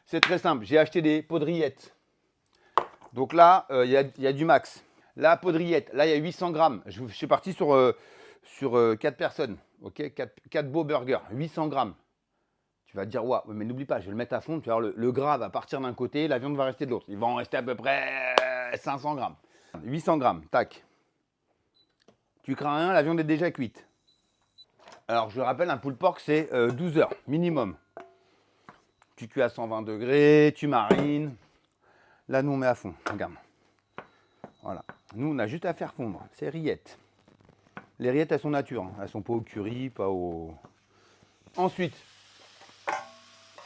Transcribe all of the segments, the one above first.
C'est très simple, j'ai acheté des pots de rillettes. Donc là, il y a du max. La pots de rillettes, là, il y a 800 grammes. Je suis parti sur 4 personnes. Ok, 4 beaux burgers, 800 grammes. Tu vas te dire, ouais, mais n'oublie pas, je vais le mettre à fond. Tu vas voir, le gras va partir d'un côté, la viande va rester de l'autre. Il va en rester à peu près 500 grammes. 800 grammes, tac. Tu crains rien, la viande est déjà cuite. Alors, je le rappelle, un pulled pork, c'est 12 heures minimum. Tu cuis à 120 degrés, tu marines. Là, nous, on met à fond. Regarde. Voilà. Nous, on a juste à faire fondre. C'est rillettes. Les rillettes, elles sont nature. Elles sont pas au curry, pas au... Ensuite,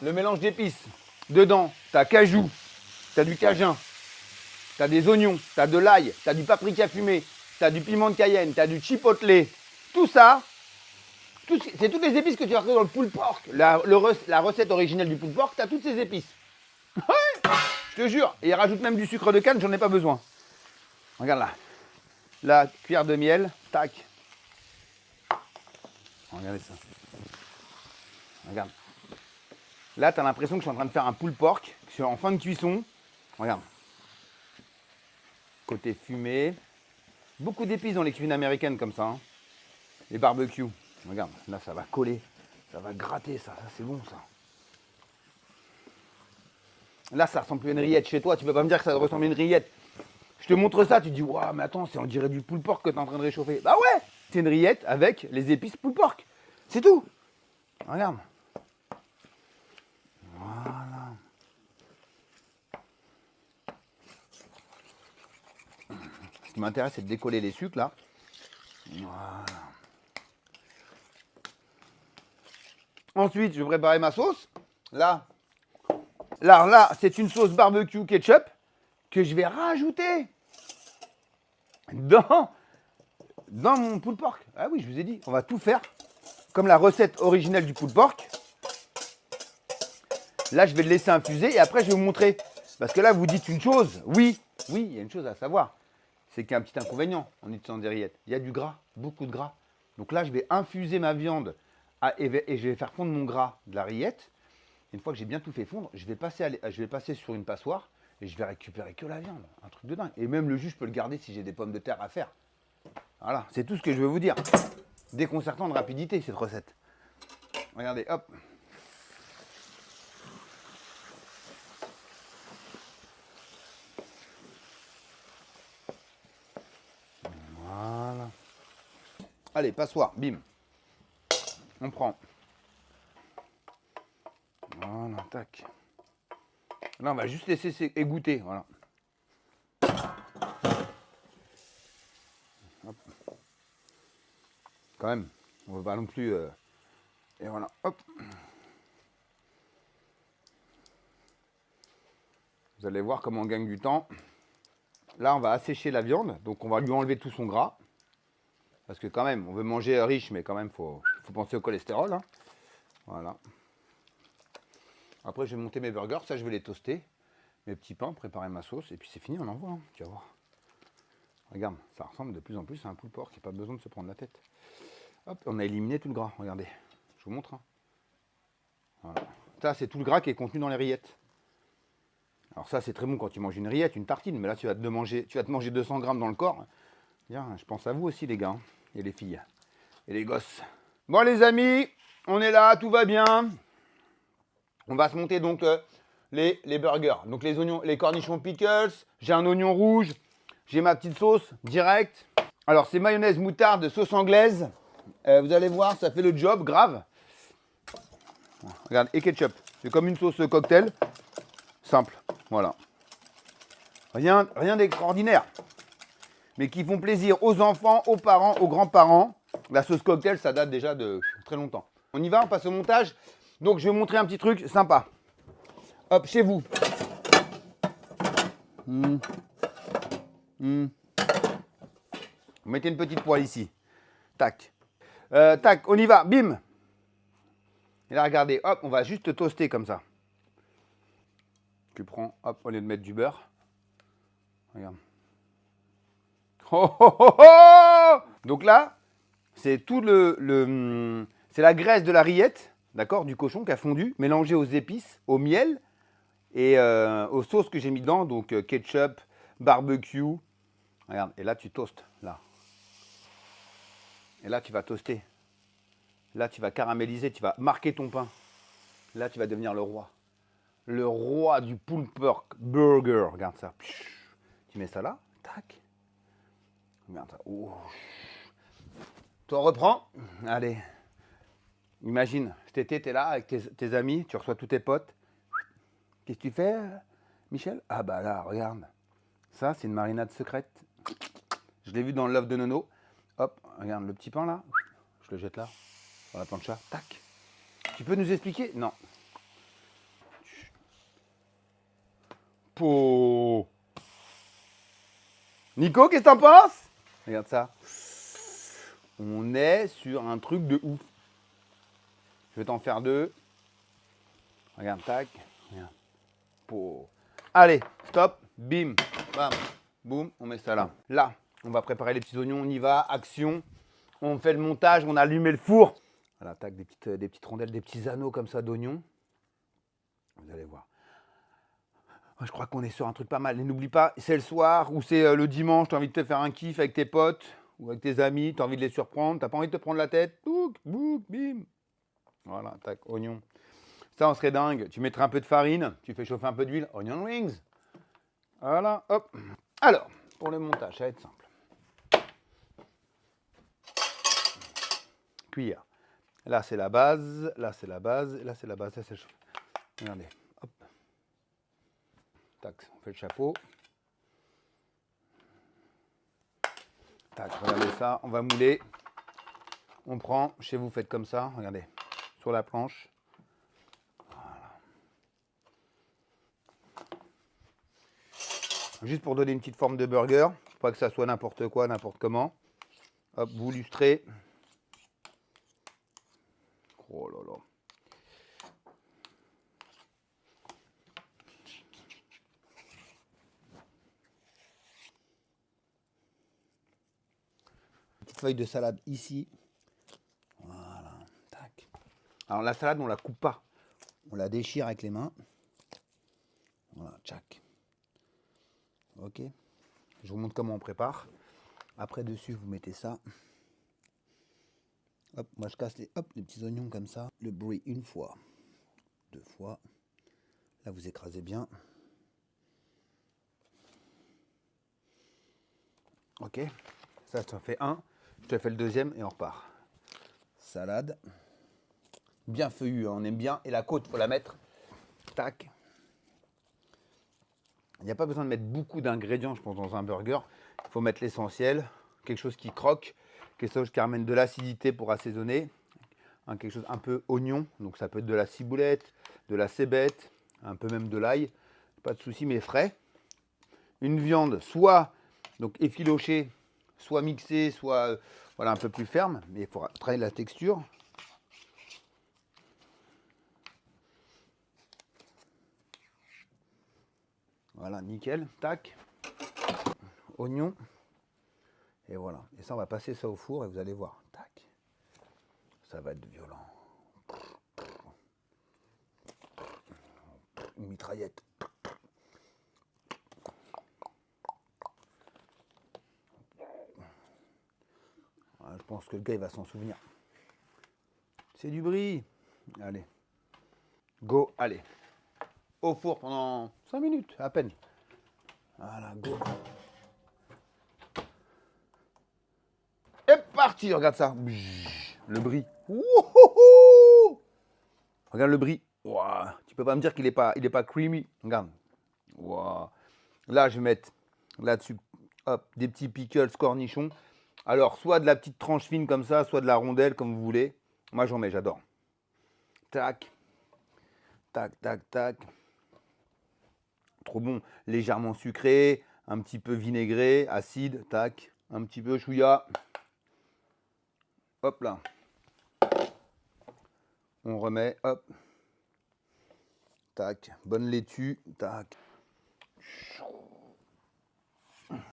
le mélange d'épices. Dedans, tu as cajou, tu as du cajun, tu as des oignons, tu as de l'ail, tu as du paprika fumé, tu as du piment de Cayenne, tu as du chipotle. Tout ça, c'est toutes les épices que tu as retrouvées dans le pulled pork. La recette originelle du pulled pork, tu as toutes ces épices. Ouais, je te jure. Et il rajoute même du sucre de canne, j'en ai pas besoin. Regarde là. La cuillère de miel, tac. Regardez ça. Regarde. Là, tu as l'impression que je suis en train de faire un pulled pork. Je suis en fin de cuisson. Regarde. Côté fumé. Beaucoup d'épices dans les cuisines américaines comme ça. Hein. Les barbecues. Regarde, là, ça va coller. Ça va gratter, ça. Ça, c'est bon, ça. Là, ça ressemble plus à une rillette chez toi. Tu peux pas me dire que ça ressemble à une rillette. Je te montre ça, tu te dis, waouh, mais attends, on dirait du pulled pork que tu es en train de réchauffer. Bah ouais, c'est une rillette avec les épices pulled pork. C'est tout. Regarde. Voilà. Ce qui m'intéresse, c'est de décoller les sucres, là. Voilà. Ensuite, je vais préparer ma sauce. Là, c'est une sauce barbecue ketchup que je vais rajouter dans mon pulled pork. Ah oui, je vous ai dit, on va tout faire comme la recette originelle du pulled pork. Là, je vais le laisser infuser et après, je vais vous montrer. Parce que là, vous dites une chose. Oui, il y a une chose à savoir. C'est qu'il y a un petit inconvénient en utilisant des rillettes. Il y a du gras, beaucoup de gras. Donc là, je vais infuser ma viande et je vais faire fondre mon gras de la rillette. Une fois que j'ai bien tout fait fondre, je vais passer sur une passoire et je vais récupérer que la viande. Un truc de dingue. Et même le jus, je peux le garder si j'ai des pommes de terre à faire. Voilà, c'est tout ce que je veux vous dire. Déconcertant de rapidité, cette recette. Regardez, hop. Voilà. Allez, passoire, bim. On prend. Voilà, tac. Là, on va juste laisser égoutter, voilà. Hop. Quand même, on ne va pas non plus... Et voilà, hop. Vous allez voir comment on gagne du temps. Là, on va assécher la viande, donc on va lui enlever tout son gras. Parce que quand même, on veut manger riche, mais quand même, faut penser au cholestérol. Hein. Voilà. Après, je vais monter mes burgers, ça, je vais les toaster. Mes petits pains, préparer ma sauce, et puis c'est fini, on envoie. Hein. Tu vas voir. Regarde, ça ressemble de plus en plus à un pulled pork, il n'y a pas besoin de se prendre la tête. Hop, on a éliminé tout le gras, regardez. Je vous montre. Hein. Voilà. Ça, c'est tout le gras qui est contenu dans les rillettes. Alors ça, c'est très bon quand tu manges une rillette, une tartine, mais là, tu vas te manger 200 grammes dans le corps. Bien, je pense à vous aussi, les gars, hein, et les filles, et les gosses. Bon, les amis, on est là, tout va bien. On va se monter donc les burgers. Donc les oignons, les cornichons pickles, j'ai un oignon rouge, j'ai ma petite sauce direct. Alors, c'est mayonnaise, moutarde, sauce anglaise. Vous allez voir, ça fait le job, grave. Regarde, et ketchup. C'est comme une sauce cocktail. Simple, voilà. Rien d'extraordinaire. Mais qui font plaisir aux enfants, aux parents, aux grands-parents. La sauce cocktail, ça date déjà de très longtemps. On y va, on passe au montage. Donc, je vais vous montrer un petit truc sympa. Hop, chez vous. Vous mettez une petite poêle ici. Tac. Tac, on y va, bim. Et là, regardez, hop, on va juste toaster comme ça. Tu prends, hop, au lieu de mettre du beurre. Regarde. Oh, oh, oh, oh. Donc là, c'est tout c'est la graisse de la rillette, d'accord, du cochon qui a fondu, mélangée aux épices, au miel, Et aux sauces que j'ai mis dedans, donc ketchup, barbecue. Regarde, et là tu toastes, là. Et là tu vas toaster. Là tu vas caraméliser, tu vas marquer ton pain. Là tu vas devenir le roi. Le roi du pulled pork burger. Regarde ça. Tu mets ça là, tac. Regarde ça. Oh. T'en reprends. Allez. Imagine, cet été, tu es là avec tes amis, tu reçois tous tes potes. Qu'est-ce que tu fais, Michel? Ah bah là, regarde. Ça, c'est une marinade secrète. Je l'ai vu dans l'œuf de Nono. Hop, regarde le petit pain là. Je le jette là, sur la plancha. Tac. Tu peux nous expliquer? Non. Po. Nico, qu'est-ce que t'en penses? Regarde ça. On est sur un truc de ouf. Je vais t'en faire deux. Regarde, tac. Regarde. Po. Allez, stop, bim, bam, boum, on met ça là. Là, on va préparer les petits oignons, on y va, action. On fait le montage, on a allumé le four. Voilà, tac, des petites rondelles, des petits anneaux comme ça d'oignons. Vous allez voir. Je crois qu'on est sur un truc pas mal. Et n'oublie pas, c'est le soir ou c'est le dimanche, tu as envie de te faire un kiff avec tes potes ou avec tes amis, tu as envie de les surprendre, tu n'as pas envie de te prendre la tête. Bouk, bouk, bim. Voilà, tac, oignon. Ça, on serait dingue. Tu mettrais un peu de farine, tu fais chauffer un peu d'huile, onion rings. Voilà, hop. Alors, pour le montage, ça va être simple. Cuillère. Là, c'est la base, là, c'est la base, et là, c'est la base. Ça, c'est le... Regardez, hop. Tac, on fait le chapeau. Tac, regardez ça, on va mouler. On prend, chez vous, faites comme ça, regardez, sur la planche. Voilà. Juste pour donner une petite forme de burger, pas que ça soit n'importe quoi, n'importe comment. Hop, vous lustrez. Oh là là. Petite feuille de salade ici. Voilà, tac. Alors la salade, on la coupe pas. On la déchire avec les mains. Voilà, tchac. Ok. Je vous montre comment on prépare. Après, dessus, vous mettez ça. Hop, moi je casse les petits oignons comme ça. Le bruit une fois, deux fois. Là, vous écrasez bien. Ok. Ça fait un. Je te fais le deuxième et on repart. Salade. Bien feuillue, hein, on aime bien. Et la côte, il faut la mettre. Tac. Il n'y a pas besoin de mettre beaucoup d'ingrédients, je pense, dans un burger. Il faut mettre l'essentiel. Quelque chose qui croque. Quelque chose qui ramène de l'acidité pour assaisonner. Quelque chose un peu oignon. Donc ça peut être de la ciboulette, de la cébette, un peu même de l'ail. Pas de souci, mais frais. Une viande, soit donc effilochée, soit mixée, soit voilà, un peu plus ferme. Mais il faut travailler la texture. Voilà, nickel. Tac. Oignon. Et voilà. Et ça, on va passer ça au four et vous allez voir. Tac. Ça va être violent. Une mitraillette. Voilà, je pense que le gars, il va s'en souvenir. C'est du brie. Allez. Go. Allez. Au four pendant 5 minutes, à peine. Voilà, go. Et parti, regarde ça. Le brie. Wouhou. Regarde le brie. Wow. Tu peux pas me dire qu'il est pas creamy. Regarde. Wow. Là, je vais mettre là-dessus des petits pickles cornichons. Alors, soit de la petite tranche fine comme ça, soit de la rondelle, comme vous voulez. Moi, j'en mets, j'adore. Tac. Tac, tac, tac. Trop bon. Légèrement sucré, un petit peu vinaigré, acide, tac. Un petit peu chouïa. Hop là. On remet, hop. Tac. Bonne laitue, tac.